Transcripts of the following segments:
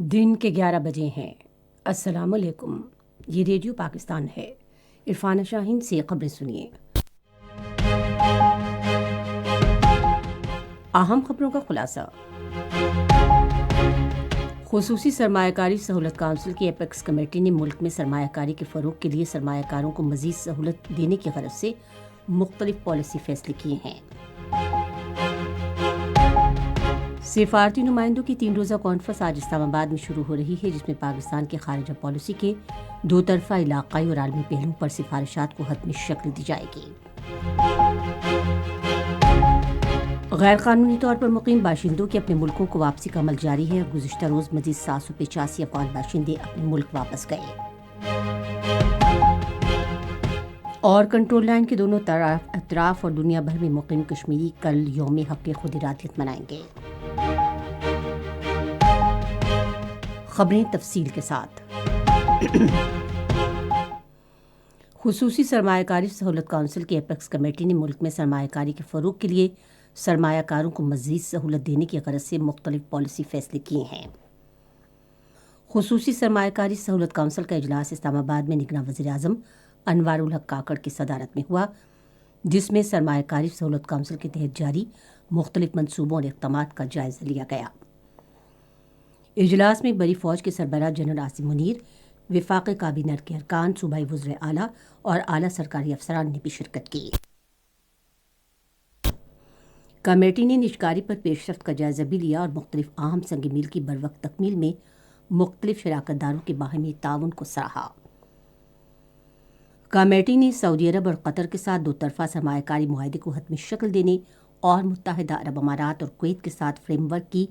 دن کے 11 بجے ہیں۔ السلام علیکم، یہ ریڈیو پاکستان ہے۔ عرفانہ شاہین سے خبریں سنیے۔ اہم خبروں کا خلاصہ۔ خصوصی سرمایہ کاری سہولت کونسل کی ایپیکس کمیٹی نے ملک میں سرمایہ کاری کے فروغ کے لیے سرمایہ کاروں کو مزید سہولت دینے کی غرض سے مختلف پالیسی فیصلے کیے ہیں۔ سفارتی نمائندوں کی 3 روزہ کانفرنس آج اسلام آباد میں شروع ہو رہی ہے، جس میں پاکستان کی خارجہ پالیسی کے 2 طرفہ علاقائی اور عالمی پہلوؤں پر سفارشات کو حتمی شکل دی جائے گی۔ غیر قانونی طور پر مقیم باشندوں کے اپنے ملکوں کو واپسی کا عمل جاری ہے اور گزشتہ روز مزید 785 افغان باشندے اپنے ملک واپس گئے۔ اور کنٹرول لائن کے دونوں اطراف اور دنیا بھر میں مقیم کشمیری کل یوم حق خود ارادیت منائیں گے۔ خبریں تفصیل کے ساتھ۔ خصوصی سرمایہ کاری سہولت کونسل کی ایپیکس کمیٹی نے ملک میں سرمایہ کاری کے فروغ کے لیے سرمایہ کاروں کو مزید سہولت دینے کی غرض سے مختلف پالیسی فیصلے کیے ہیں۔ خصوصی سرمایہ کاری سہولت کونسل کا اجلاس اسلام آباد میں نگراں وزیر اعظم انوار الحق کاکڑ کی صدارت میں ہوا، جس میں سرمایہ کاری سہولت کونسل کے تحت جاری مختلف منصوبوں اور اقدامات کا جائزہ لیا گیا۔ اجلاس میں بری فوج کے سربراہ جنرل عاصم منیر، وفاقی کابینہ کے ارکان، صوبائی وزرائے اعلیٰ اور اعلیٰ سرکاری افسران نے بھی شرکت کی۔ کمیٹی نے نجکاری پر پیش رفت کا جائزہ بھی لیا اور مختلف اہم سنگ میل کی بروقت تکمیل میں مختلف شراکت داروں کے باہمی تعاون کو سراہا۔ کمیٹی نے سعودی عرب اور قطر کے ساتھ 2 طرفہ سرمایہ کاری معاہدے کو حتمی شکل دینے اور متحدہ عرب امارات اور کویت کے ساتھ فریم ورک کی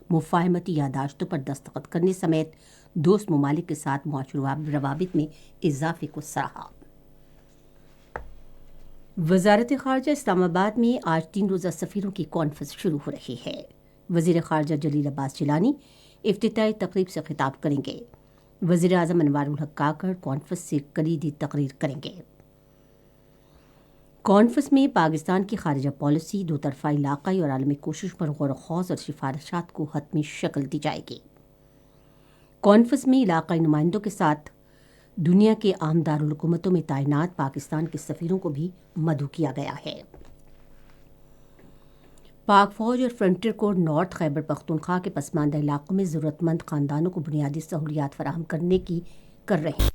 مفاہمتی یادداشتوں پر دستخط کرنے سمیت دوست ممالک کے ساتھ معاشرتی روابط میں اضافے کو سراہا۔ وزارت خارجہ اسلام آباد میں آج 3 روزہ سفیروں کی کانفرنس شروع ہو رہی ہے۔ وزیر خارجہ جلیل عباس جیلانی افتتاحی تقریب سے خطاب کریں گے۔ وزیر اعظم انوار الحق کاکڑ کانفرنس سے کلیدی تقریر کریں گے۔ کانفرنس میں پاکستان کی خارجہ پالیسی، 2 طرفہ علاقائی اور عالمی کوشش پر غور و خوض اور سفارشات کو حتمی شکل دی جائے گی۔ کانفرنس میں علاقائی نمائندوں کے ساتھ دنیا کے اہم دارالحکومتوں میں تعینات پاکستان کے سفیروں کو بھی مدعو کیا گیا ہے۔ پاک فوج اور فرنٹیئر کورps نارتھ خیبر پختونخوا کے پسماندہ علاقوں میں ضرورت مند خاندانوں کو بنیادی سہولیات فراہم کرنے کی کر رہے ہیں۔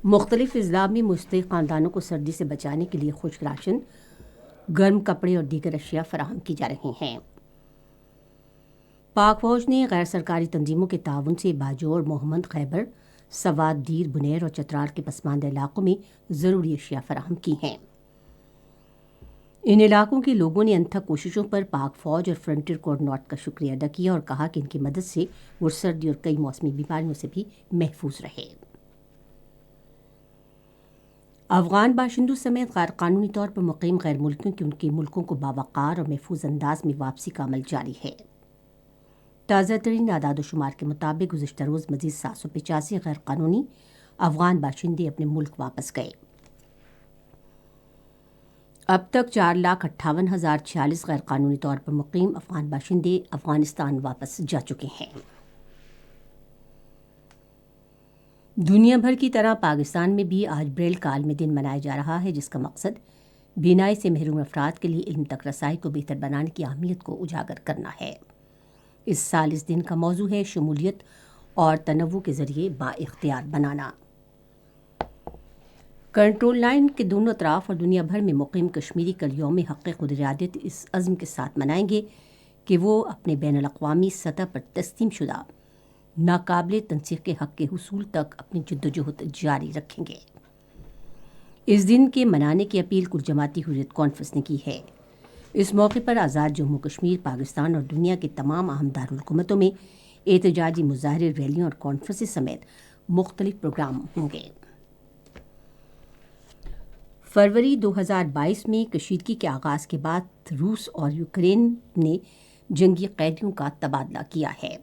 مختلف اضلاع میں مستحق خاندانوں کو سردی سے بچانے کے لیے خشک راشن، گرم کپڑے اور دیگر اشیاء فراہم کی جا رہی ہیں۔ پاک فوج نے غیر سرکاری تنظیموں کے تعاون سے باجوڑ، محمد خیبر، سوات، دیر، بنیر اور چترال کے پسماندہ علاقوں میں ضروری اشیاء فراہم کی ہیں۔ ان علاقوں کے لوگوں نے انتھک کوششوں پر پاک فوج اور فرنٹیئر کورps نارتھ کا شکریہ ادا کیا اور کہا کہ ان کی مدد سے وہ سردی اور کئی موسمی بیماریوں سے بھی محفوظ رہے۔ افغان باشندوں سمیت غیر قانونی طور پر مقیم غیر ملکیوں کی ان کے ملکوں کو باوقار اور محفوظ انداز میں واپسی کا عمل جاری ہے۔ تازہ ترین اعداد و شمار کے مطابق گزشتہ روز مزید 785 غیر قانونی افغان باشندے اپنے ملک واپس گئے۔ اب تک 4,58,046 غیر قانونی طور پر مقیم افغان باشندے افغانستان واپس جا چکے ہیں۔ دنیا بھر کی طرح پاکستان میں بھی آج بریل کا عالمی دن منایا جا رہا ہے، جس کا مقصد بینائی سے محروم افراد کے لیے علم تک رسائی کو بہتر بنانے کی اہمیت کو اجاگر کرنا ہے۔ اس سال اس دن کا موضوع ہے شمولیت اور تنوع کے ذریعے بااختیار بنانا۔ کنٹرول لائن کے دونوں اطراف اور دنیا بھر میں مقیم کشمیری کل یوم حق خود ارادیت اس عزم کے ساتھ منائیں گے کہ وہ اپنے بین الاقوامی سطح پر تسلیم شدہ ناقابل تنسیق حق کے حصول تک اپنی جدوجہد جاری رکھیں گے۔ اس دن کے منانے کی اپیل کل جماعتی حریت کانفرنس نے کی ہے۔ اس موقع پر آزاد جموں کشمیر، پاکستان اور دنیا کے تمام اہم دارالحکومتوں میں احتجاجی مظاہرے، ریلیاں اور کانفرنس سمیت مختلف پروگرام ہوں گے۔ فروری 2022 میں کشیدگی کے آغاز کے بعد روس اور یوکرین نے جنگی قیدیوں کا تبادلہ کیا ہے۔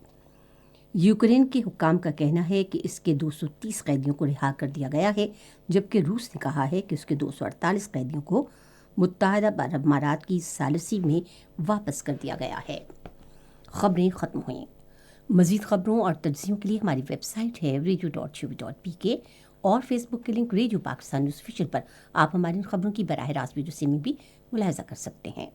یوکرین کے حکام کا کہنا ہے کہ اس کے 230 قیدیوں کو رہا کر دیا گیا ہے، جبکہ روس نے کہا ہے کہ اس کے 248 قیدیوں کو متحدہ عرب امارات کی ثالثی میں واپس کر دیا گیا ہے۔ خبریں ختم ہوئیں۔ مزید خبروں اور تجزیوں کے لیے ہماری ویب سائٹ ہے radio.tv.pk اور فیس بک کے link radio Pakistan news official پر آپ ہماری ان خبروں کی براہ راست ویڈیو سٹریمنگ بھی ملاحظہ کر سکتے ہیں۔